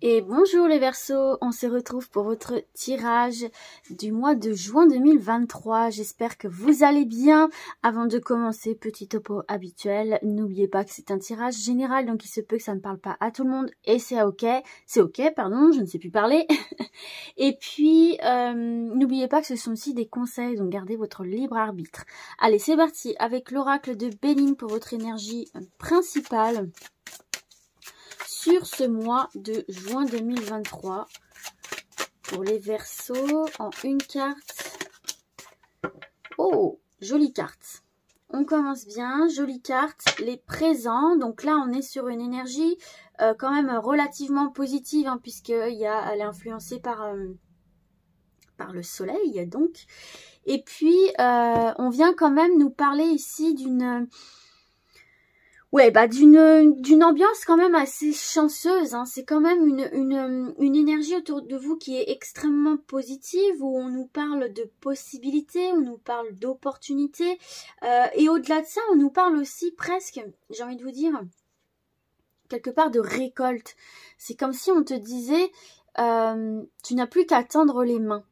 Et bonjour les Verseaux, on se retrouve pour votre tirage du mois de juin 2023. J'espère que vous allez bien. Avant de commencer, petit topo habituel, n'oubliez pas que c'est un tirage général, donc il se peut que ça ne parle pas à tout le monde et c'est ok. C'est ok, pardon, je ne sais plus parler. Et puis, n'oubliez pas que ce sont aussi des conseils, donc gardez votre libre arbitre. Allez, c'est parti avec l'oracle de Béline pour votre énergie principale sur ce mois de juin 2023 pour les Verseaux en une carte. Oh, jolie carte. On commence bien, jolie carte, les présents. Donc là, on est sur une énergie quand même relativement positive, hein, puisqu'elle est influencée par le soleil, donc. Et puis, on vient quand même nous parler ici d'une... Ouais, d'une ambiance quand même assez chanceuse, hein. C'est quand même une énergie autour de vous qui est extrêmement positive, où on nous parle de possibilités, on nous parle d'opportunités, et au-delà de ça, on nous parle aussi presque, j'ai envie de vous dire, quelque part de récolte. C'est comme si on te disait, tu n'as plus qu'à tendre les mains.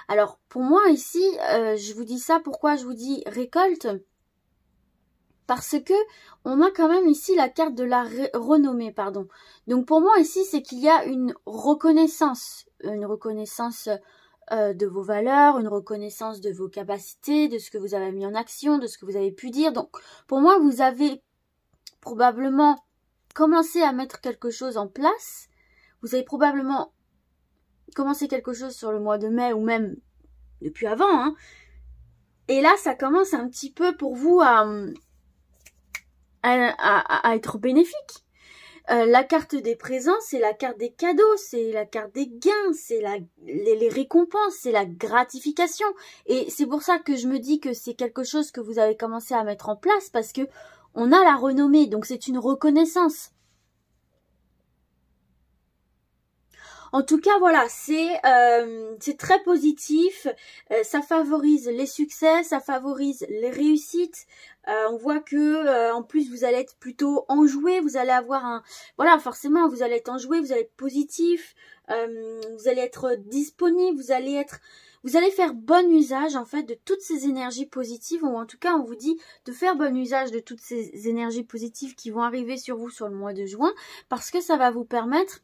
Alors, pour moi ici, je vous dis ça, pourquoi je vous dis récolte ? Parce que on a quand même ici la carte de la renommée, pardon. Donc pour moi ici, c'est qu'il y a une reconnaissance de vos valeurs, une reconnaissance de vos capacités, de ce que vous avez mis en action, de ce que vous avez pu dire. Donc pour moi, vous avez probablement commencé à mettre quelque chose en place. Vous avez probablement commencé quelque chose sur le mois de mai ou même depuis avant, hein. Et là, ça commence un petit peu pour vous à être bénéfique. La carte des présents, c'est la carte des cadeaux, c'est la carte des gains, c'est les récompenses, c'est la gratification. Et c'est pour ça que je me dis que c'est quelque chose que vous avez commencé à mettre en place, parce que on a la renommée, donc c'est une reconnaissance. En tout cas, voilà, c'est très positif, ça favorise les succès, ça favorise les réussites. On voit que en plus vous allez être plutôt enjoué, vous allez avoir voilà, forcément vous allez être enjoué, vous allez être positif, vous allez être disponible, vous allez faire bon usage en fait de toutes ces énergies positives, ou en tout cas on vous dit de faire bon usage de toutes ces énergies positives qui vont arriver sur vous sur le mois de juin, parce que ça va vous permettre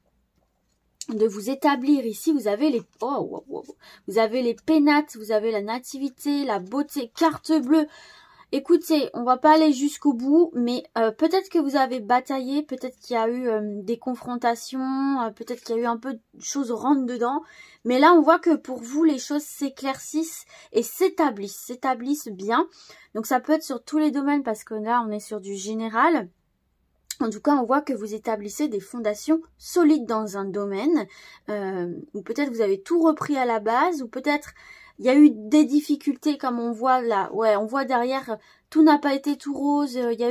de vous établir. Ici vous avez les vous avez les pénates, vous avez la nativité, la beauté, carte bleue. Écoutez, on va pas aller jusqu'au bout, mais peut-être que vous avez bataillé, peut-être qu'il y a eu des confrontations, peut-être qu'il y a eu un peu de choses rentre dedans, mais là on voit que pour vous les choses s'éclaircissent et s'établissent bien. Donc ça peut être sur tous les domaines, parce que là on est sur du général. En tout cas, on voit que vous établissez des fondations solides dans un domaine, ou peut-être vous avez tout repris à la base, ou peut-être il y a eu des difficultés, comme on voit là. Ouais, on voit derrière, tout n'a pas été tout rose. Il y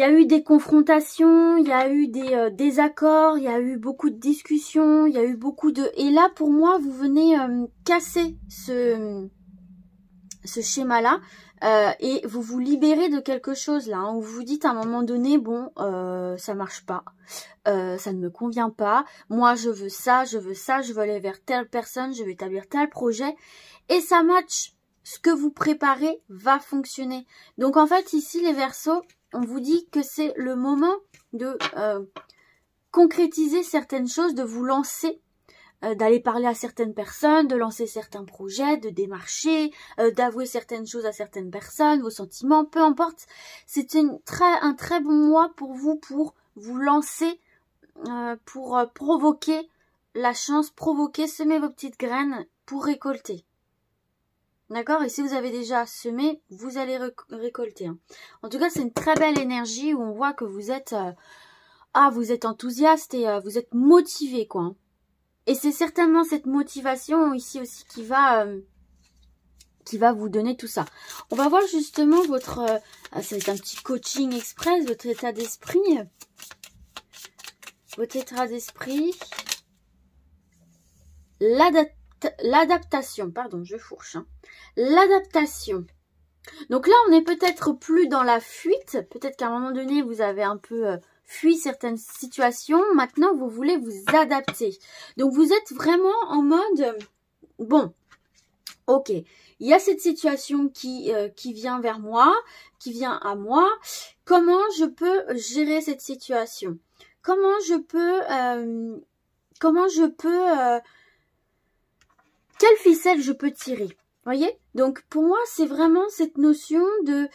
a eu des confrontations, il y a eu des désaccords, il y a eu beaucoup de discussions, il y a eu beaucoup de... Et là, pour moi, vous venez casser ce schéma-là. Et vous vous libérez de quelque chose là, hein, où vous vous dites à un moment donné, bon, ça marche pas, ça ne me convient pas, moi je veux ça, je veux aller vers telle personne, je veux établir tel projet, et ça match, ce que vous préparez va fonctionner. Donc en fait ici les Verseaux, on vous dit que c'est le moment de concrétiser certaines choses, de vous lancer, d'aller parler à certaines personnes, de lancer certains projets, de démarcher, d'avouer certaines choses à certaines personnes, vos sentiments, peu importe. C'est un très bon mois pour vous lancer, pour provoquer la chance, semer vos petites graines pour récolter. D'accord? Et si vous avez déjà semé, vous allez récolter, hein. En tout cas, c'est une très belle énergie où on voit que vous êtes enthousiaste et vous êtes motivé, quoi, hein. Et c'est certainement cette motivation ici aussi qui va vous donner tout ça. On va voir justement votre... ça va être un petit coaching express, votre état d'esprit. Votre état d'esprit. L'adaptation, pardon, je fourche, hein. L'adaptation. Donc là, on est peut-être plus dans la fuite. Peut-être qu'à un moment donné, vous avez un peu fui certaines situations. Maintenant, vous voulez vous adapter. Donc, vous êtes vraiment en mode, bon, ok, il y a cette situation qui vient vers moi, qui vient à moi. Comment je peux gérer cette situation? Comment je peux quelle ficelle je peux tirer? Voyez? Donc pour moi, c'est vraiment cette notion de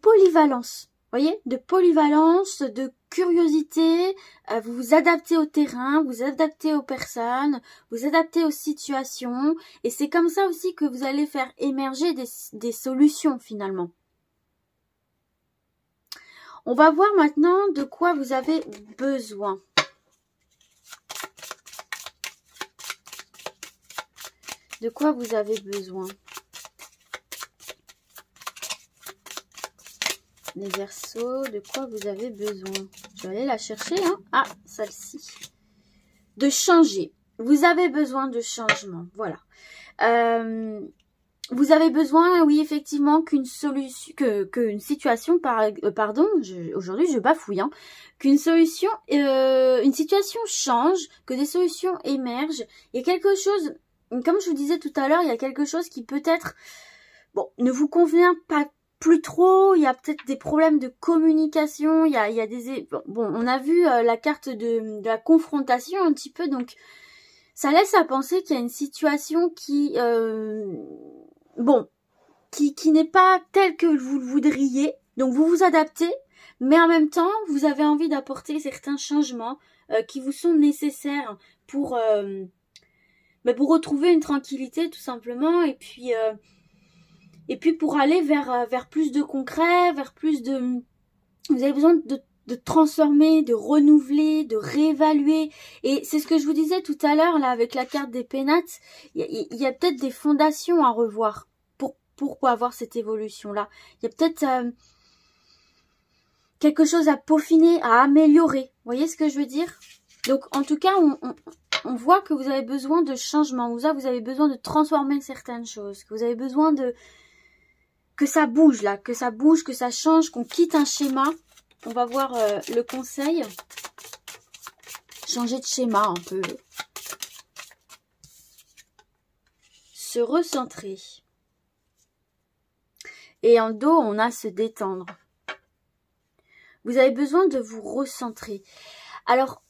polyvalence. Voyez? De polyvalence, de curiosité. Vous vous adaptez au terrain, vous adaptez aux personnes, vous adaptez aux situations. Et c'est comme ça aussi que vous allez faire émerger des solutions finalement. On va voir maintenant de quoi vous avez besoin. De quoi vous avez besoin? Les Verseaux, de quoi vous avez besoin? Je vais aller la chercher, hein. Ah, celle-ci. De changer. Vous avez besoin de changement, voilà. Vous avez besoin, oui, effectivement, qu'une solution, qu'une situation, pardon, aujourd'hui je bafouille, hein, qu'une solution, une situation change, que des solutions émergent. Il y a quelque chose, comme je vous disais tout à l'heure, il y a quelque chose qui peut-être, bon, ne vous convient pas plus trop. Il y a peut-être des problèmes de communication. Il y a des, bon, on a vu la carte de la confrontation un petit peu, donc ça laisse à penser qu'il y a une situation qui bon, qui n'est pas telle que vous le voudriez. Donc vous vous adaptez, mais en même temps, vous avez envie d'apporter certains changements qui vous sont nécessaires pour retrouver une tranquillité tout simplement. Et puis pour aller vers plus de concret, vers plus de... Vous avez besoin de transformer, de renouveler, de réévaluer. Et c'est ce que je vous disais tout à l'heure, là, avec la carte des pénates. Il y a peut-être des fondations à revoir pour avoir cette évolution-là. Il y a peut-être quelque chose à peaufiner, à améliorer. Vous voyez ce que je veux dire? Donc, en tout cas, on voit que vous avez besoin de changement. Vous avez besoin de transformer certaines choses. Que vous avez besoin que ça bouge, là. Que ça bouge, que ça change, qu'on quitte un schéma. On va voir le conseil. Changer de schéma un peu. Se recentrer. Et en dos, on a se détendre. Vous avez besoin de vous recentrer. Alors,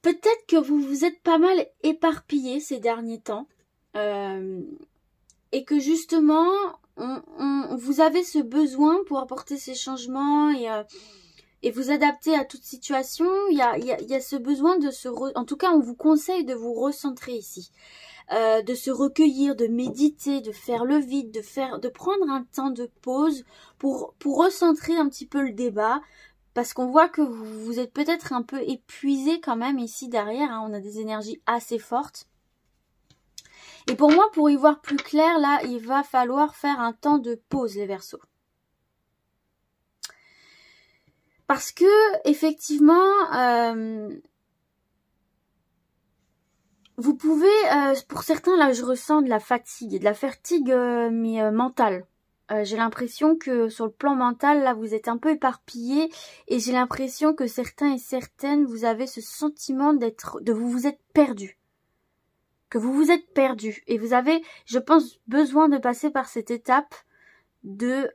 peut-être que vous vous êtes pas mal éparpillé ces derniers temps. Et que justement, vous avez ce besoin pour apporter ces changements et vous adapter à toute situation. Il y a ce besoin de en tout cas, on vous conseille de vous recentrer ici. De se recueillir, de méditer, de faire le vide, de prendre un temps de pause pour recentrer un petit peu le débat, parce qu'on voit que vous êtes peut-être un peu épuisé quand même ici derrière, hein, on a des énergies assez fortes. Et pour moi, pour y voir plus clair, là, il va falloir faire un temps de pause, les Verseaux. Parce que, effectivement, vous pouvez, pour certains, là, je ressens de la fatigue mais mentale. J'ai l'impression que sur le plan mental, là, vous êtes un peu éparpillés et j'ai l'impression que certains et certaines, vous avez ce sentiment vous êtes perdus. Que vous vous êtes perdus. Et vous avez, je pense, besoin de passer par cette étape de,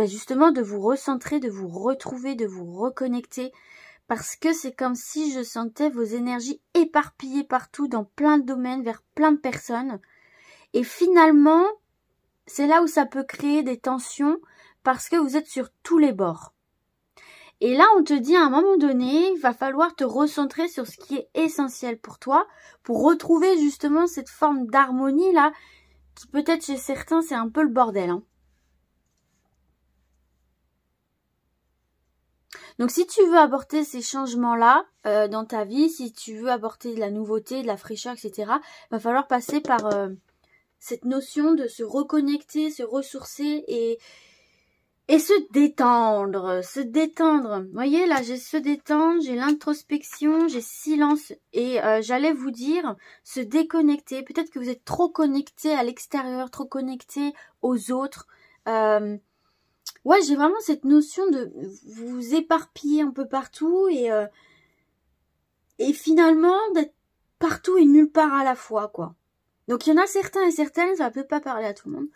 justement, de vous recentrer, de vous retrouver, de vous reconnecter. Parce que c'est comme si je sentais vos énergies éparpillées partout dans plein de domaines, vers plein de personnes. Et finalement, c'est là où ça peut créer des tensions parce que vous êtes sur tous les bords. Et là, on te dit à un moment donné, il va falloir te recentrer sur ce qui est essentiel pour toi, pour retrouver justement cette forme d'harmonie là, qui peut-être chez certains, c'est un peu le bordel, hein. Donc, si tu veux apporter ces changements-là dans ta vie, si tu veux apporter de la nouveauté, de la fraîcheur, etc., il va falloir passer par cette notion de se reconnecter, se ressourcer et se détendre, se détendre. Vous voyez, là, j'ai se détendre, j'ai l'introspection, j'ai silence. Et j'allais vous dire, se déconnecter. Peut-être que vous êtes trop connecté à l'extérieur, trop connecté aux autres. Ouais, j'ai vraiment cette notion de vous éparpiller un peu partout et finalement d'être partout et nulle part à la fois, quoi. Donc il y en a certains et certaines, ça peut pas parler à tout le monde.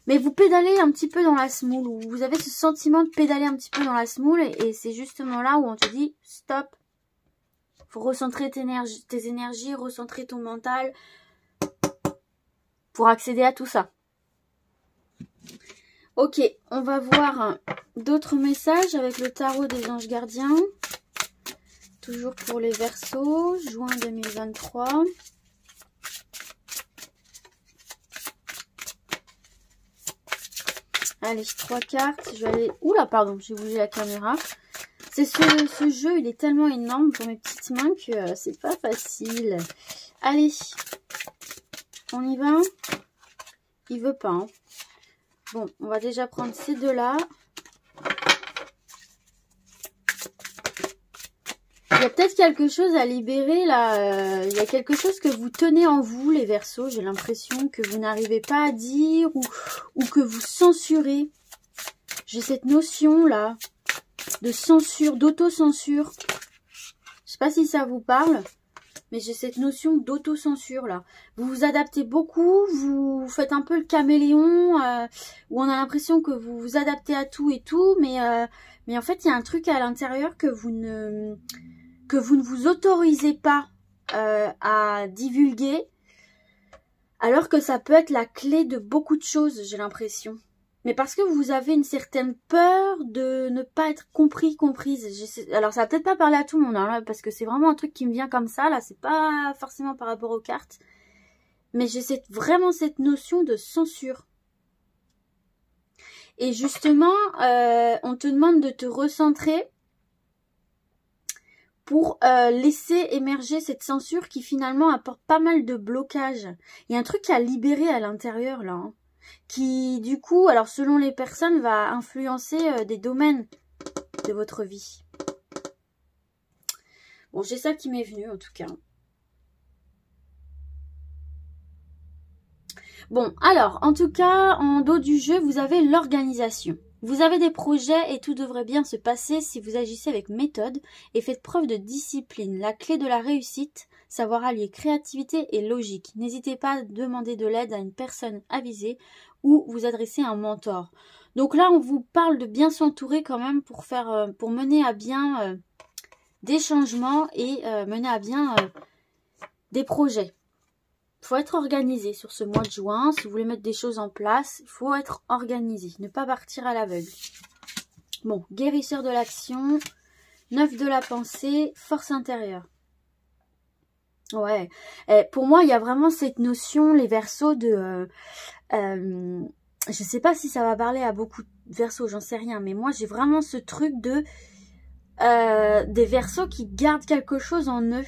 Mais vous pédalez un petit peu dans la semoule, ou vous avez ce sentiment de pédaler un petit peu dans la semoule, et c'est justement là où on te dit stop. Faut recentrer tes énergies, recentrer ton mental pour accéder à tout ça. Ok, on va voir d'autres messages avec le tarot des anges gardiens. Toujours pour les Verseaux, juin 2023. Allez, 3 cartes. Je vais aller... Oula, pardon, j'ai bougé la caméra. C'est ce jeu, il est tellement énorme pour mes petites mains que c'est pas facile. Allez, on y va. Il veut pas, hein. Bon, on va déjà prendre ces deux-là. Il y a peut-être quelque chose à libérer là. Il y a quelque chose que vous tenez en vous, les Verseaux. J'ai l'impression que vous n'arrivez pas à dire ou que vous censurez. J'ai cette notion là de censure, d'autocensure. Je sais pas si ça vous parle, mais j'ai cette notion d'autocensure là. Vous vous adaptez beaucoup, vous faites un peu le caméléon, où on a l'impression que vous vous adaptez à tout et tout, mais en fait il y a un truc à l'intérieur que vous ne vous autorisez pas à divulguer, alors que ça peut être la clé de beaucoup de choses, j'ai l'impression. Mais parce que vous avez une certaine peur de ne pas être comprise. Alors ça va peut-être pas parler à tout le monde, hein, parce que c'est vraiment un truc qui me vient comme ça, là, c'est pas forcément par rapport aux cartes. Mais j'ai vraiment cette notion de censure. Et justement, on te demande de te recentrer pour laisser émerger cette censure qui finalement apporte pas mal de blocages. Il y a un truc à libérer à l'intérieur là, hein, qui du coup, alors selon les personnes, va influencer des domaines de votre vie. Bon, j'ai ça qui m'est venu en tout cas. Bon, alors, en tout cas, en dos du jeu, vous avez l'organisation. Vous avez des projets et tout devrait bien se passer si vous agissez avec méthode et faites preuve de discipline. La clé de la réussite, savoir allier créativité et logique. N'hésitez pas à demander de l'aide à une personne avisée ou vous adresser à un mentor. Donc là, on vous parle de bien s'entourer quand même pour mener à bien des changements et mener à bien des projets. Il faut être organisé sur ce mois de juin. Si vous voulez mettre des choses en place, il faut être organisé. Ne pas partir à l'aveugle. Bon, guérisseur de l'action, 9 de la pensée, force intérieure. Ouais. Pour moi, il y a vraiment cette notion, les Verseaux, de... je sais pas si ça va parler à beaucoup de Verseaux, j'en sais rien. Mais moi, j'ai vraiment ce truc de... des Verseaux qui gardent quelque chose en eux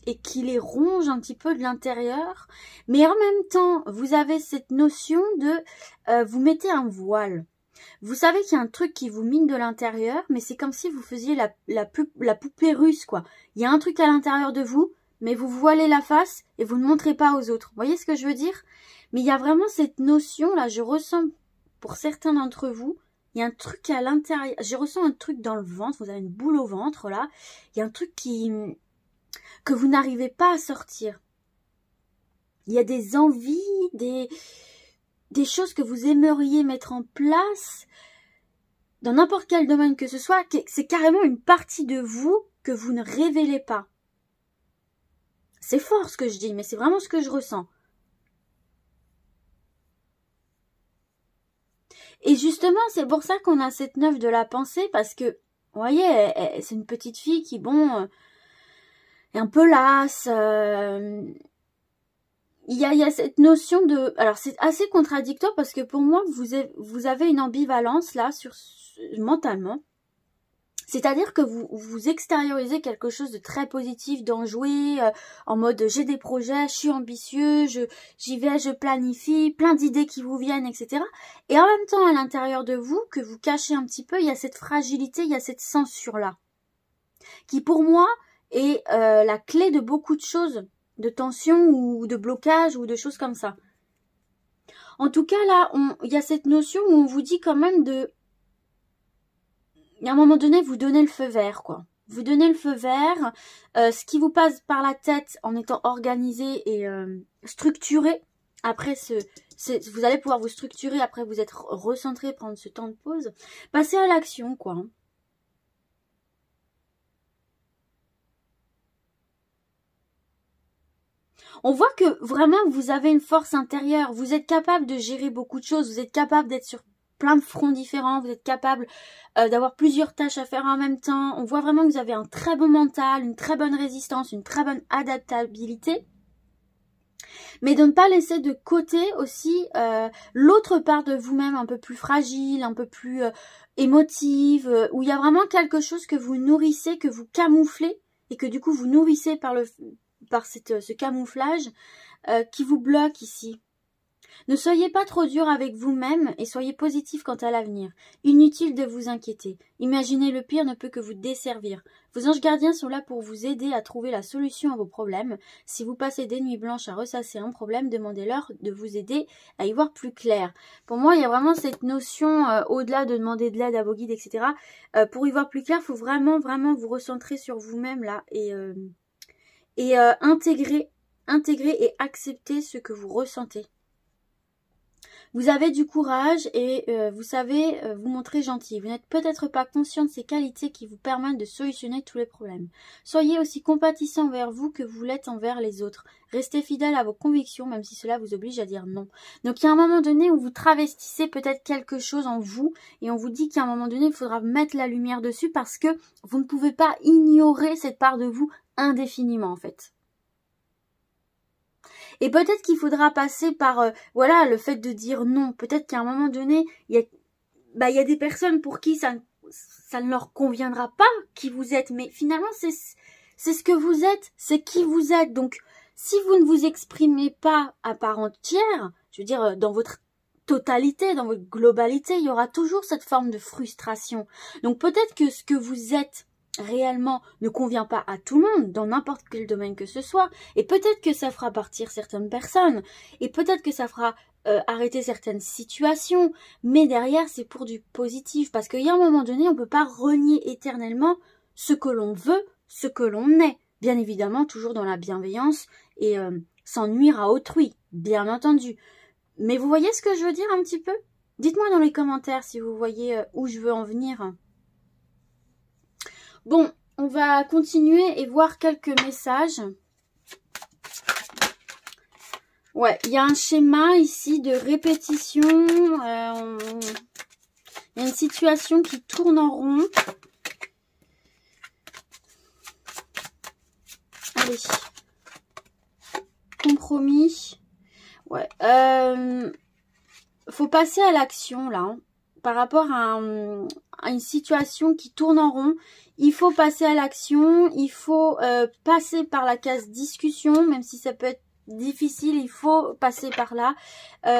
et qui les ronge un petit peu de l'intérieur. Mais en même temps, vous avez cette notion de... vous mettez un voile. Vous savez qu'il y a un truc qui vous mine de l'intérieur, mais c'est comme si vous faisiez la poupée russe, quoi. Il y a un truc à l'intérieur de vous, mais vous voilez la face et vous ne montrez pas aux autres. Vous voyez ce que je veux dire? Mais il y a vraiment cette notion, là, je ressens, pour certains d'entre vous, il y a un truc à l'intérieur. Je ressens un truc dans le ventre, vous avez une boule au ventre, là. Il y a un truc que vous n'arrivez pas à sortir. Il y a des envies, des choses que vous aimeriez mettre en place dans n'importe quel domaine que ce soit. C'est carrément une partie de vous que vous ne révélez pas. C'est fort ce que je dis, mais c'est vraiment ce que je ressens. Et justement, c'est pour ça qu'on a cette 9 de la pensée, parce que, vous voyez, c'est une petite fille qui, bon... un peu lasse, il y a cette notion de... Alors c'est assez contradictoire parce que pour moi vous avez une ambivalence là mentalement. C'est-à-dire que vous extériorisez quelque chose de très positif, d'enjoué, en mode j'ai des projets, je suis ambitieux, j'y vais, je planifie, plein d'idées qui vous viennent, etc. Et en même temps à l'intérieur de vous, que vous cachez un petit peu, il y a cette fragilité, il y a cette censure là. Qui pour moi... et la clé de beaucoup de choses, de tension ou de blocage ou de choses comme ça. En tout cas, là, il y a cette notion où on vous dit quand même de à un moment donné, vous donnez le feu vert, quoi. Vous donnez le feu vert, ce qui vous passe par la tête en étant organisé et structuré. Après, vous allez pouvoir vous structurer, après vous être recentré, prendre ce temps de pause. Passez à l'action, quoi. On voit que vraiment vous avez une force intérieure, vous êtes capable de gérer beaucoup de choses, vous êtes capable d'être sur plein de fronts différents, vous êtes capable d'avoir plusieurs tâches à faire en même temps. On voit vraiment que vous avez un très bon mental, une très bonne résistance, une très bonne adaptabilité. Mais de ne pas laisser de côté aussi l'autre part de vous-même un peu plus fragile, un peu plus émotive, où il y a vraiment quelque chose que vous nourrissez, que vous camouflez, et que du coup vous nourrissez par ce camouflage qui vous bloque ici. Ne soyez pas trop dur avec vous-même et soyez positif quant à l'avenir. Inutile de vous inquiéter. Imaginez le pire ne peut que vous desservir. Vos anges gardiens sont là pour vous aider à trouver la solution à vos problèmes. Si vous passez des nuits blanches à ressasser un problème, demandez-leur de vous aider à y voir plus clair. Pour moi, il y a vraiment cette notion, au-delà de demander de l'aide à vos guides, etc. Pour y voir plus clair, il faut vraiment, vraiment vous recentrer sur vous-même là et intégrer et accepter ce que vous ressentez. Vous avez du courage et vous savez vous montrer gentil. Vous n'êtes peut-être pas conscient de ces qualités qui vous permettent de solutionner tous les problèmes. Soyez aussi compatissant envers vous que vous l'êtes envers les autres. Restez fidèle à vos convictions, même si cela vous oblige à dire non. Donc il y a un moment donné où vous travestissez peut-être quelque chose en vous et on vous dit qu'à un moment donné, il faudra mettre la lumière dessus parce que vous ne pouvez pas ignorer cette part de vous indéfiniment en fait. Et peut-être qu'il faudra passer par voilà le fait de dire non. Peut-être qu'à un moment donné, il y a des personnes pour qui ça ne leur conviendra pas qui vous êtes. Mais finalement, c'est ce que vous êtes, c'est qui vous êtes. Donc, si vous ne vous exprimez pas à part entière, je veux dire dans votre totalité, dans votre globalité, il y aura toujours cette forme de frustration. Donc peut-être que ce que vous êtes réellement ne convient pas à tout le monde, dans n'importe quel domaine que ce soit, et peut-être que ça fera partir certaines personnes, et peut-être que ça fera arrêter certaines situations, mais derrière c'est pour du positif, parce qu'il y a un moment donné, on ne peut pas renier éternellement ce que l'on veut, ce que l'on est, bien évidemment toujours dans la bienveillance, et sans nuire à autrui, bien entendu. Mais vous voyez ce que je veux dire un petit peu? Dites-moi dans les commentaires si vous voyez où je veux en venir. Bon, on va continuer et voir quelques messages. Ouais, il y a un schéma ici de répétition. Il y a une situation qui tourne en rond. Allez. Compromis. Ouais. Faut passer à l'action là. Hein. Par rapport à une situation qui tourne en rond, il faut passer à l'action, il faut passer par la case discussion, même si ça peut être difficile, il faut passer par là.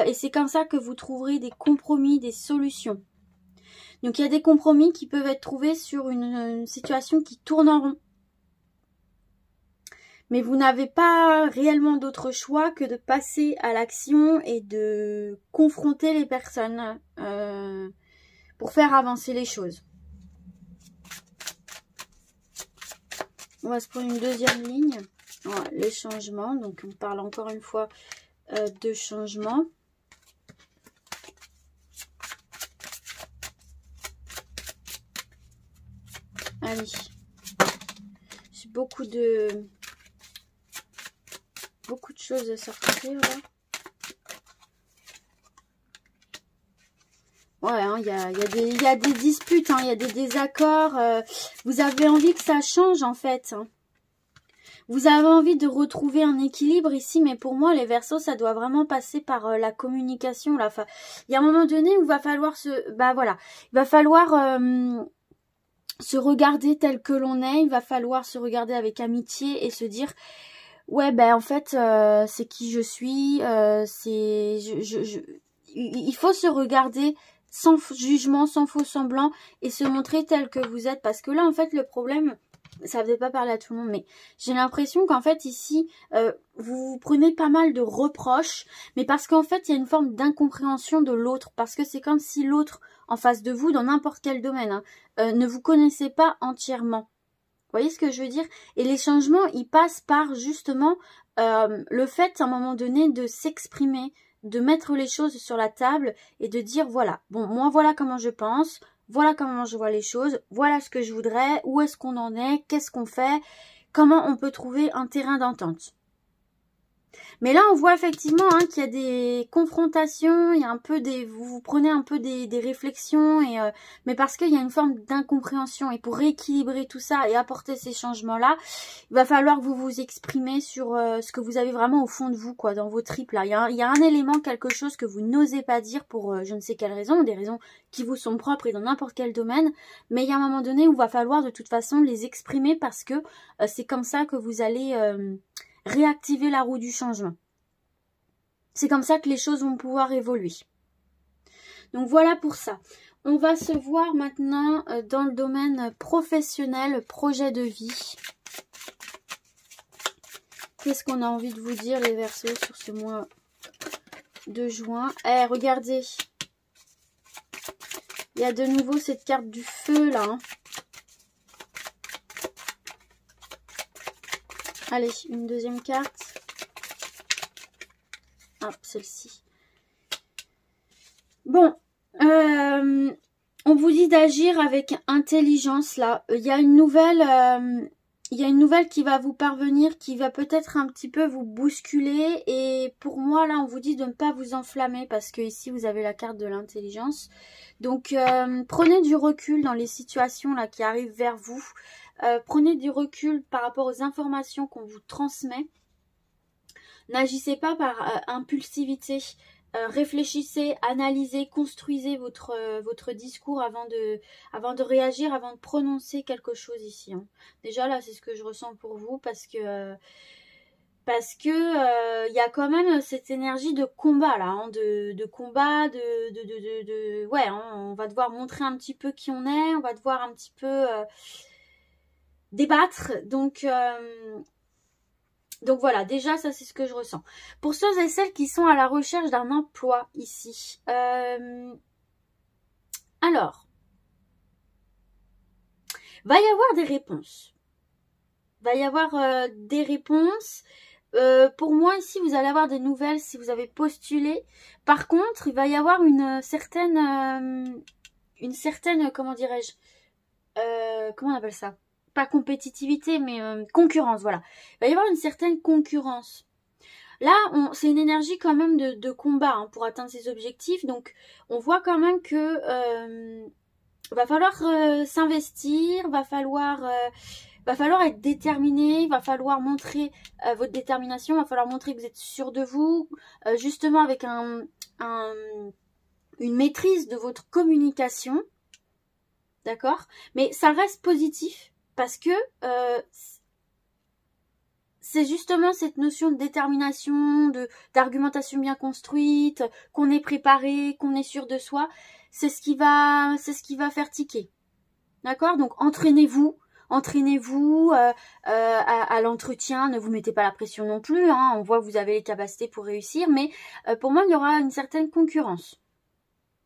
Et c'est comme ça que vous trouverez des compromis, des solutions. Donc il y a des compromis qui peuvent être trouvés sur une situation qui tourne en rond. Mais vous n'avez pas réellement d'autre choix que de passer à l'action et de confronter les personnes pour faire avancer les choses. On va se prendre une deuxième ligne. Voilà, les changements. Donc on parle encore une fois de changements. Allez. J'ai beaucoup de choses à sortir là. Ouais, hein, il y a des disputes, hein, il y a des désaccords. Vous avez envie que ça change en fait. Hein. Vous avez envie de retrouver un équilibre ici, mais pour moi, les Verseaux, ça doit vraiment passer par la communication. Là. Enfin, il y a un moment donné où il va falloir il va falloir se regarder tel que l'on est. Il va falloir se regarder avec amitié et se dire. Ouais, ben en fait, c'est qui je suis. Il faut se regarder sans jugement, sans faux semblant et se montrer tel que vous êtes. Parce que là, en fait, le problème, ça ne veut pas parler à tout le monde, mais j'ai l'impression qu'en fait, ici, vous prenez pas mal de reproches, mais parce qu'en fait, il y a une forme d'incompréhension de l'autre. Parce que c'est comme si l'autre, en face de vous dans n'importe quel domaine, hein, ne vous connaissez pas entièrement. Vous voyez ce que je veux dire? Et les changements, ils passent par justement le fait à un moment donné de s'exprimer, de mettre les choses sur la table et de dire voilà, bon, moi voilà comment je pense, voilà comment je vois les choses, voilà ce que je voudrais, où est-ce qu'on en est, qu'est-ce qu'on fait, comment on peut trouver un terrain d'entente. Mais là, on voit effectivement hein, qu'il y a des confrontations, il y a un peu des, vous prenez un peu des réflexions, et, mais parce qu'il y a une forme d'incompréhension. Et pour rééquilibrer tout ça et apporter ces changements-là, il va falloir que vous vous exprimez sur ce que vous avez vraiment au fond de vous, quoi, dans vos tripes là. Il y a un élément, quelque chose que vous n'osez pas dire pour je ne sais quelle raison, des raisons qui vous sont propres et dans n'importe quel domaine. Mais il y a un moment donné où il va falloir de toute façon les exprimer parce que c'est comme ça que vous allez réactiver la roue du changement. C'est comme ça que les choses vont pouvoir évoluer. Donc voilà pour ça. On va se voir maintenant dans le domaine professionnel, projet de vie. Qu'est-ce qu'on a envie de vous dire les Verseaux sur ce mois de juin? Eh, regardez. Il y a de nouveau cette carte du feu là. Hein. Allez, une deuxième carte. Hop, celle-ci. Bon, on vous dit d'agir avec intelligence là. Il y a une nouvelle qui va vous parvenir, qui va peut-être un petit peu vous bousculer. Et pour moi là, on vous dit de ne pas vous enflammer parce que ici vous avez la carte de l'intelligence. Donc prenez du recul dans les situations là qui arrivent vers vous. Prenez du recul par rapport aux informations qu'on vous transmet. N'agissez pas par impulsivité. Réfléchissez, analysez, construisez votre discours avant de réagir, avant de prononcer quelque chose ici. Hein. Déjà là, c'est ce que je ressens pour vous parce que y a quand même cette énergie de combat là, hein, de combat, ouais, hein, on va devoir montrer un petit peu qui on est, on va devoir un petit peu débattre, donc voilà, déjà ça c'est ce que je ressens. Pour ceux et celles qui sont à la recherche d'un emploi ici, alors, va y avoir des réponses. Va y avoir des réponses. Pour moi ici vous allez avoir des nouvelles si vous avez postulé. Par contre il va y avoir une certaine comment dirais-je, comment on appelle ça, pas compétitivité mais concurrence, voilà. Il va y avoir une certaine concurrence. Là c'est une énergie quand même de combat hein, pour atteindre ses objectifs. Donc on voit quand même que va falloir s'investir, va falloir être déterminé, va falloir montrer votre détermination, va falloir montrer que vous êtes sûr de vous, justement avec une maîtrise de votre communication, d'accord? Mais ça reste positif parce que c'est justement cette notion de détermination, d'argumentation bien construite, qu'on est préparé, qu'on est sûr de soi, c'est ce qui va faire tiquer, d'accord? Donc entraînez-vous à l'entretien, ne vous mettez pas la pression non plus, hein, on voit que vous avez les capacités pour réussir, mais pour moi il y aura une certaine concurrence.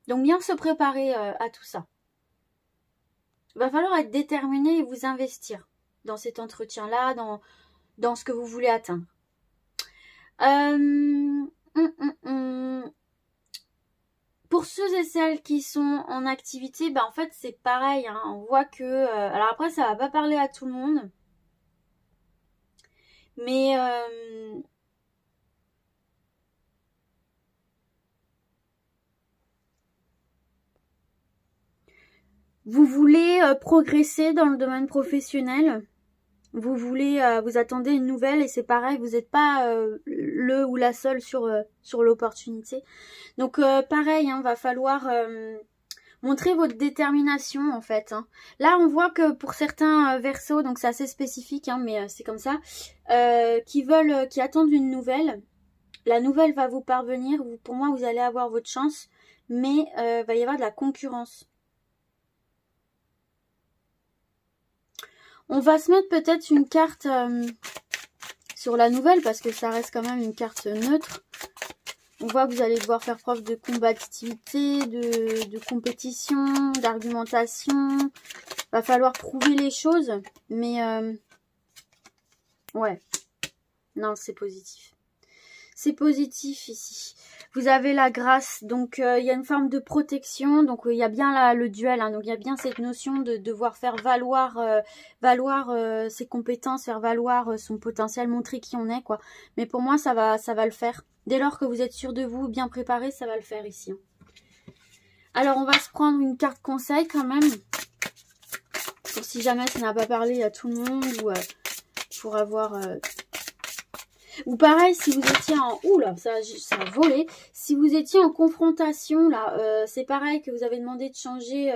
Donc bien se préparer à tout ça. Il va falloir être déterminé et vous investir dans cet entretien-là, dans ce que vous voulez atteindre. Pour ceux et celles qui sont en activité, ben en fait c'est pareil, hein, on voit que... alors après ça va pas parler à tout le monde, mais... vous voulez progresser dans le domaine professionnel, vous voulez, vous attendez une nouvelle et c'est pareil, vous n'êtes pas le ou la seule sur l'opportunité. Donc pareil, hein, va falloir montrer votre détermination en fait. Hein. Là on voit que pour certains Verseaux, donc c'est assez spécifique, hein, mais c'est comme ça, qui attendent une nouvelle. La nouvelle va vous parvenir, pour moi vous allez avoir votre chance, mais va y avoir de la concurrence. On va se mettre peut-être une carte sur la nouvelle parce que ça reste quand même une carte neutre. On voit que vous allez devoir faire preuve de combativité, de compétition, d'argumentation. Va falloir prouver les choses. Mais, ouais. Non, c'est positif. C'est positif ici. Vous avez la grâce, donc il y a une forme de protection, donc il y a bien le duel, hein, donc il y a bien cette notion de devoir faire valoir, ses compétences, faire valoir son potentiel, montrer qui on est, quoi. Mais pour moi, ça va le faire. Dès lors que vous êtes sûr de vous, bien préparé, ça va le faire ici. Alors, on va se prendre une carte conseil quand même, pour si jamais ça n'a pas parlé à tout le monde, ou pour avoir... Ou pareil, si vous étiez en... Ouh là, ça a volé. Si vous étiez en confrontation, là, c'est pareil que vous avez demandé de changer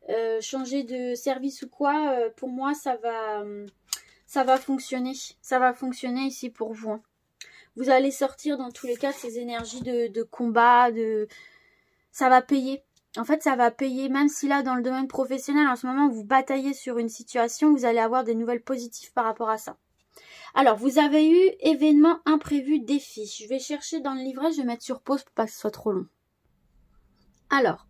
de service ou quoi. Pour moi, ça va fonctionner. Ça va fonctionner ici pour vous. Hein. Vous allez sortir dans tous les cas de ces énergies de combat. Ça va payer. En fait, ça va payer. Même si là, dans le domaine professionnel, en ce moment, vous bataillez sur une situation, vous allez avoir des nouvelles positives par rapport à ça. Alors, vous avez eu événement imprévu, défi. Je vais chercher dans le livret, je vais mettre sur pause pour pas que ce soit trop long. Alors,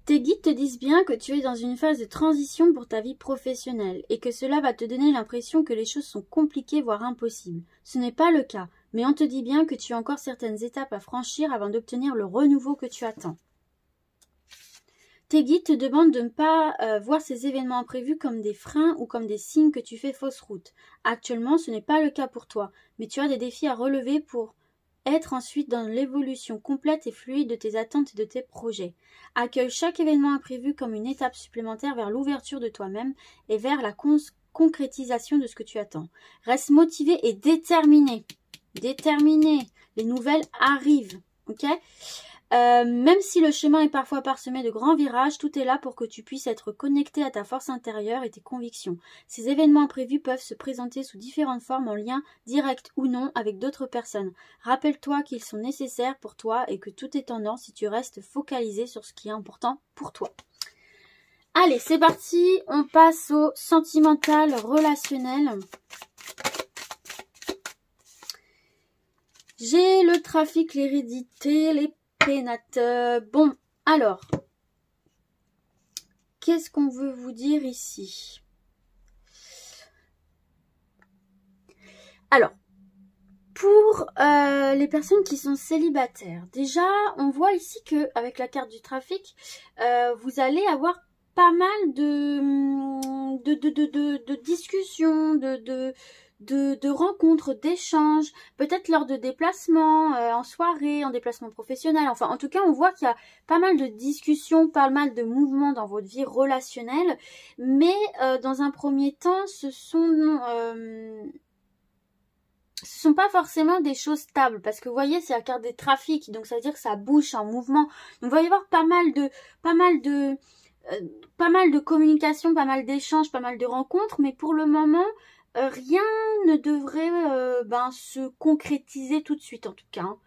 tes guides te disent bien que tu es dans une phase de transition pour ta vie professionnelle et que cela va te donner l'impression que les choses sont compliquées, voire impossibles. Ce n'est pas le cas, mais on te dit bien que tu as encore certaines étapes à franchir avant d'obtenir le renouveau que tu attends. Tes guides te demandent de ne pas voir ces événements imprévus comme des freins ou comme des signes que tu fais fausse route. Actuellement, ce n'est pas le cas pour toi, mais tu as des défis à relever pour être ensuite dans l'évolution complète et fluide de tes attentes et de tes projets. Accueille chaque événement imprévu comme une étape supplémentaire vers l'ouverture de toi-même et vers la concrétisation de ce que tu attends. Reste motivé et déterminé. Déterminé. Les nouvelles arrivent. Ok ? Même si le chemin est parfois parsemé de grands virages, tout est là pour que tu puisses être connecté à ta force intérieure et tes convictions. Ces événements imprévus peuvent se présenter sous différentes formes en lien direct ou non avec d'autres personnes. Rappelle-toi qu'ils sont nécessaires pour toi et que tout est en ordre si tu restes focalisé sur ce qui est important pour toi. Allez, c'est parti, on passe au sentimental, relationnel. J'ai le trafic, l'hérédité, les bon, alors, qu'est-ce qu'on veut vous dire ici? Alors, pour les personnes qui sont célibataires, déjà, on voit ici que avec la carte du trafic, vous allez avoir pas mal de discussions, de rencontres, d'échanges, peut-être lors de déplacements, en soirée, en déplacement professionnel. Enfin, en tout cas, on voit qu'il y a pas mal de discussions, pas mal de mouvements dans votre vie relationnelle. Mais dans un premier temps, ce sont pas forcément des choses stables. Parce que vous voyez, c'est la carte des trafics. Donc, ça veut dire que ça bouge en mouvement. Donc, il va y avoir pas mal de communication, pas mal d'échanges, pas mal de rencontres. Mais pour le moment... rien ne devrait se concrétiser tout de suite en tout cas. Hein.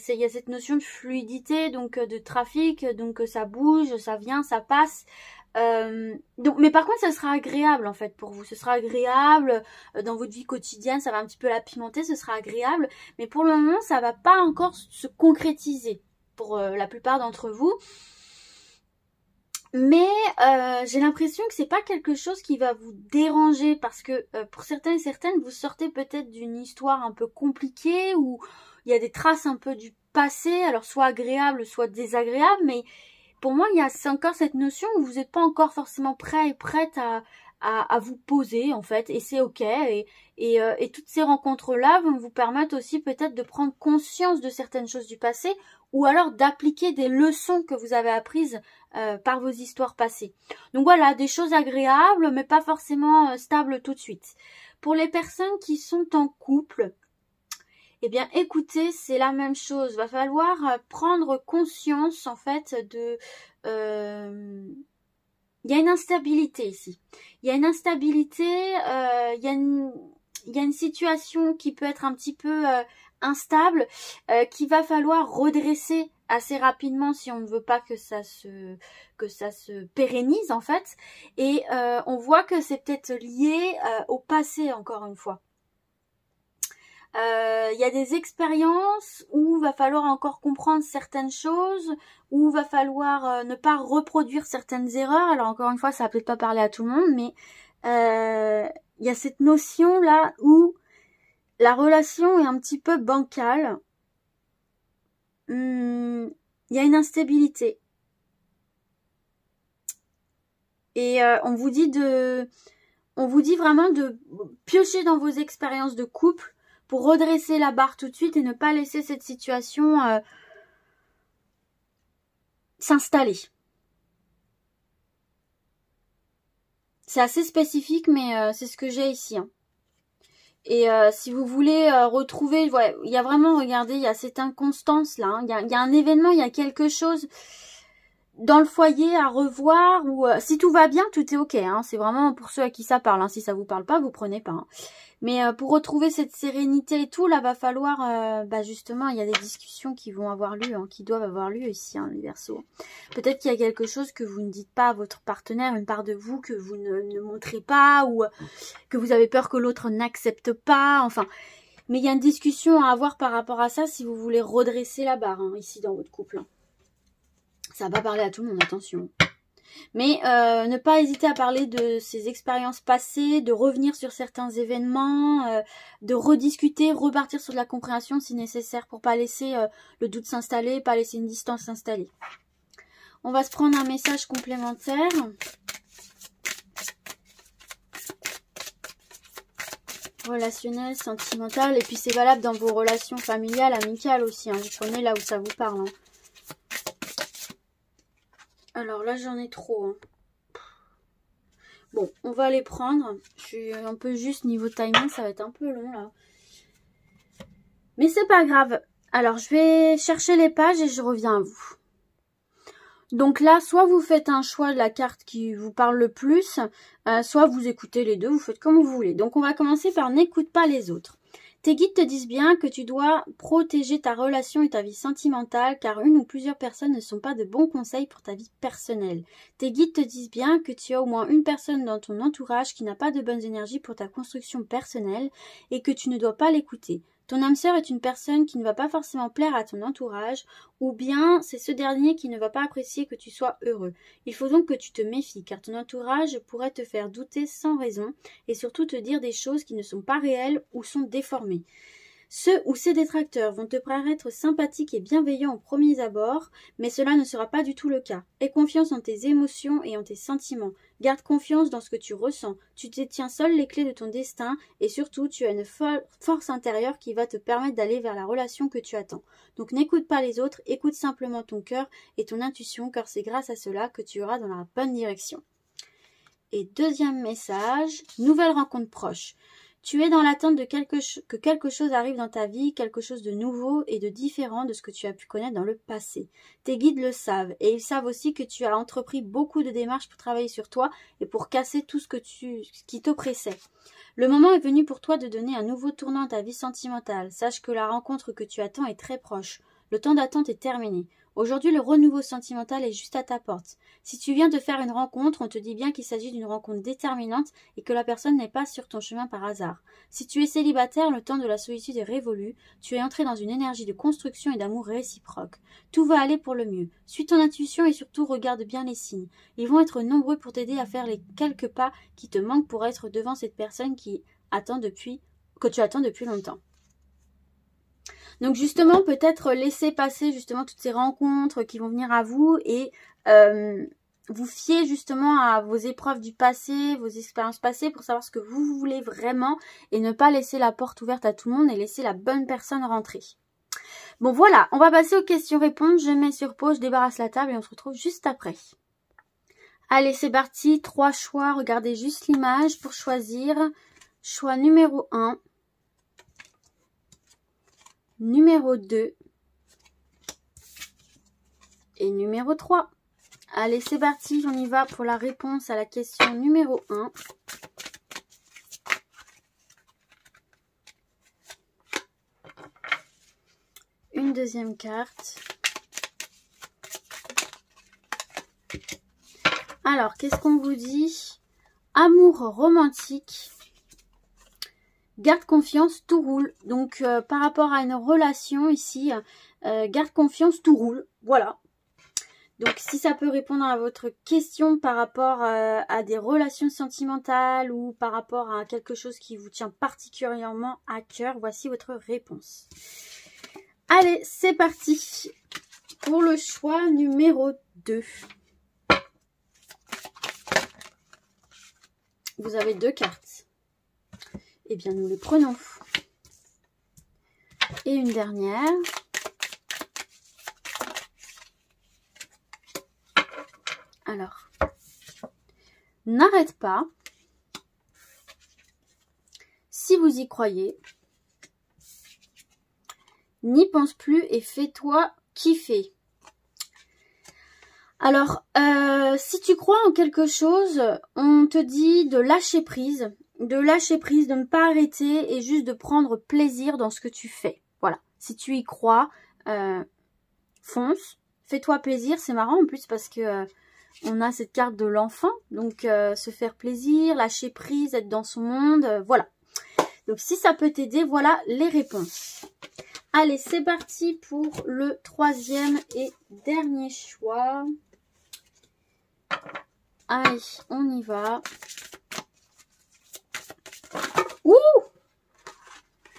Il y a cette notion de fluidité, donc de trafic, donc ça bouge, ça vient, ça passe. Mais par contre, ça sera agréable en fait pour vous. Ce sera agréable dans votre vie quotidienne, ça va un petit peu la pimenter, ce sera agréable. Mais pour le moment, ça va pas encore se concrétiser pour la plupart d'entre vous. Mais j'ai l'impression que c'est pas quelque chose qui va vous déranger parce que pour certains et certaines, vous sortez peut-être d'une histoire un peu compliquée où il y a des traces un peu du passé, alors soit agréable, soit désagréable, mais pour moi, il y a encore cette notion où vous n'êtes pas encore forcément prêt et prête à vous poser en fait, et c'est ok, et toutes ces rencontres-là vont vous permettre aussi peut-être de prendre conscience de certaines choses du passé ou alors d'appliquer des leçons que vous avez apprises par vos histoires passées. Donc voilà, des choses agréables, mais pas forcément stables tout de suite. Pour les personnes qui sont en couple, eh bien écoutez, c'est la même chose. Va falloir prendre conscience en fait de... Il y a une instabilité ici. Il y a une instabilité, il y a une situation qui peut être un petit peu instable, qu'il va falloir redresser assez rapidement si on ne veut pas que ça se pérennise en fait. Et on voit que c'est peut-être lié au passé encore une fois. Il y a des expériences où va falloir encore comprendre certaines choses, où va falloir ne pas reproduire certaines erreurs. Alors encore une fois, ça va peut-être pas parler à tout le monde, mais il y a cette notion là où la relation est un petit peu bancale. Il y a une instabilité. Et on vous dit vraiment de piocher dans vos expériences de couple pour redresser la barre tout de suite et ne pas laisser cette situation s'installer. C'est assez spécifique, mais c'est ce que j'ai ici. Hein. Et si vous voulez retrouver, ouais, il y a vraiment, regardez, il y a cette inconstance là. Hein. Il y a un événement, il y a quelque chose dans le foyer à revoir. Ou si tout va bien, tout est ok. Hein. C'est vraiment pour ceux à qui ça parle. Hein. Si ça vous parle pas, vous prenez pas. Hein. Mais pour retrouver cette sérénité et tout, là, va falloir, justement, il y a des discussions qui vont avoir lieu, hein, qui doivent avoir lieu ici, hein, les Verseaux. Peut-être qu'il y a quelque chose que vous ne dites pas à votre partenaire, une part de vous que vous ne montrez pas, ou que vous avez peur que l'autre n'accepte pas, enfin. Mais il y a une discussion à avoir par rapport à ça si vous voulez redresser la barre, hein, ici, dans votre couple. Hein. Ça va pas parler à tout le monde, attention. Mais ne pas hésiter à parler de ses expériences passées, de revenir sur certains événements, de rediscuter, repartir sur de la compréhension si nécessaire pour pas laisser le doute s'installer, pas laisser une distance s'installer. On va se prendre un message complémentaire. Relationnel, sentimental, et puis c'est valable dans vos relations familiales, amicales aussi. Hein. Vous prenez là où ça vous parle. Hein. Alors là, j'en ai trop. Hein. Bon, on va les prendre. Je suis un peu juste niveau timing, ça va être un peu long là. Mais c'est pas grave. Alors, je vais chercher les pages et je reviens à vous. Donc là, soit vous faites un choix de la carte qui vous parle le plus, soit vous écoutez les deux, vous faites comme vous voulez. Donc on va commencer par n'écoute pas les autres. Tes guides te disent bien que tu dois protéger ta relation et ta vie sentimentale car une ou plusieurs personnes ne sont pas de bons conseils pour ta vie personnelle. Tes guides te disent bien que tu as au moins une personne dans ton entourage qui n'a pas de bonnes énergies pour ta construction personnelle et que tu ne dois pas l'écouter. Ton âme sœur est une personne qui ne va pas forcément plaire à ton entourage ou bien c'est ce dernier qui ne va pas apprécier que tu sois heureux. Il faut donc que tu te méfies car ton entourage pourrait te faire douter sans raison et surtout te dire des choses qui ne sont pas réelles ou sont déformées. Ceux ou ces détracteurs vont te paraître sympathiques et bienveillants aux premiers abords, mais cela ne sera pas du tout le cas. Aie confiance en tes émotions et en tes sentiments. Garde confiance dans ce que tu ressens. Tu détiens seul les clés de ton destin et surtout tu as une force intérieure qui va te permettre d'aller vers la relation que tu attends. Donc n'écoute pas les autres, écoute simplement ton cœur et ton intuition car c'est grâce à cela que tu iras dans la bonne direction. Et deuxième message, nouvelle rencontre proche. Tu es dans l'attente de que quelque chose arrive dans ta vie, quelque chose de nouveau et de différent de ce que tu as pu connaître dans le passé. Tes guides le savent et ils savent aussi que tu as entrepris beaucoup de démarches pour travailler sur toi et pour casser tout ce qui t'oppressait. Le moment est venu pour toi de donner un nouveau tournant à ta vie sentimentale. Sache que la rencontre que tu attends est très proche. Le temps d'attente est terminé. Aujourd'hui, le renouveau sentimental est juste à ta porte. Si tu viens de faire une rencontre, on te dit bien qu'il s'agit d'une rencontre déterminante et que la personne n'est pas sur ton chemin par hasard. Si tu es célibataire, le temps de la solitude est révolu. Tu es entré dans une énergie de construction et d'amour réciproque. Tout va aller pour le mieux. Suis ton intuition et surtout regarde bien les signes. Ils vont être nombreux pour t'aider à faire les quelques pas qui te manquent pour être devant cette personne que tu attends depuis longtemps. Donc justement, peut-être laisser passer justement toutes ces rencontres qui vont venir à vous et vous fier justement à vos épreuves du passé, vos expériences passées pour savoir ce que vous voulez vraiment et ne pas laisser la porte ouverte à tout le monde et laisser la bonne personne rentrer. Bon voilà, on va passer aux questions-réponses. Je mets sur pause, je débarrasse la table et on se retrouve juste après. Allez, c'est parti, 3 choix, regardez juste l'image pour choisir. Choix numéro 1. Numéro 2 et numéro 3. Allez, c'est parti, on y va pour la réponse à la question numéro 1. Une deuxième carte. Alors, qu'est-ce qu'on vous dit? Amour romantique. Garde confiance, tout roule. Donc, par rapport à une relation ici, garde confiance, tout roule. Voilà. Donc, si ça peut répondre à votre question par rapport à des relations sentimentales ou par rapport à quelque chose qui vous tient particulièrement à cœur, voici votre réponse. Allez, c'est parti pour le choix numéro 2. Vous avez 2 cartes. Eh bien, nous les prenons. Et une dernière. Alors, n'arrête pas. Si vous y croyez, n'y pense plus et fais-toi kiffer. Alors, si tu crois en quelque chose, on te dit de lâcher prise, de ne pas arrêter et juste de prendre plaisir dans ce que tu fais. Voilà, si tu y crois, fonce, fais-toi plaisir. C'est marrant en plus parce que on a cette carte de l'enfant, donc se faire plaisir, lâcher prise, être dans son monde, voilà. Donc si ça peut t'aider, voilà les réponses. Allez, c'est parti pour le 3e et dernier choix. Allez, on y va. Ouh!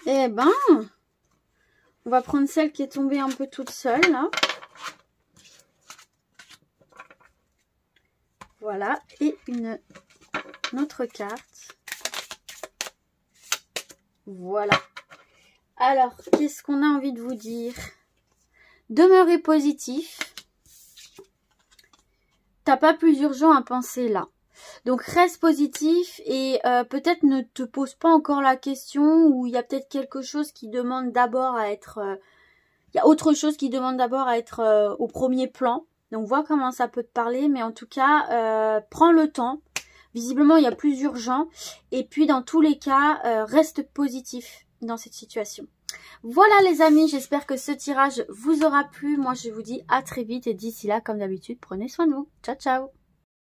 Eh ben, on va prendre celle qui est tombée un peu toute seule, là. Voilà, et une autre carte. Voilà. Alors, qu'est-ce qu'on a envie de vous dire? Demeurez positif. T'as pas plus urgent à penser là. Donc, reste positif et peut-être ne te pose pas encore la question ou il y a peut-être quelque chose qui demande d'abord à être... il y a autre chose qui demande d'abord à être au premier plan. Donc, vois comment ça peut te parler. Mais en tout cas, prends le temps. Visiblement, il y a plus urgent. Et puis, dans tous les cas, reste positif dans cette situation. Voilà les amis, j'espère que ce tirage vous aura plu. Moi, je vous dis à très vite. Et d'ici là, comme d'habitude, prenez soin de vous. Ciao, ciao!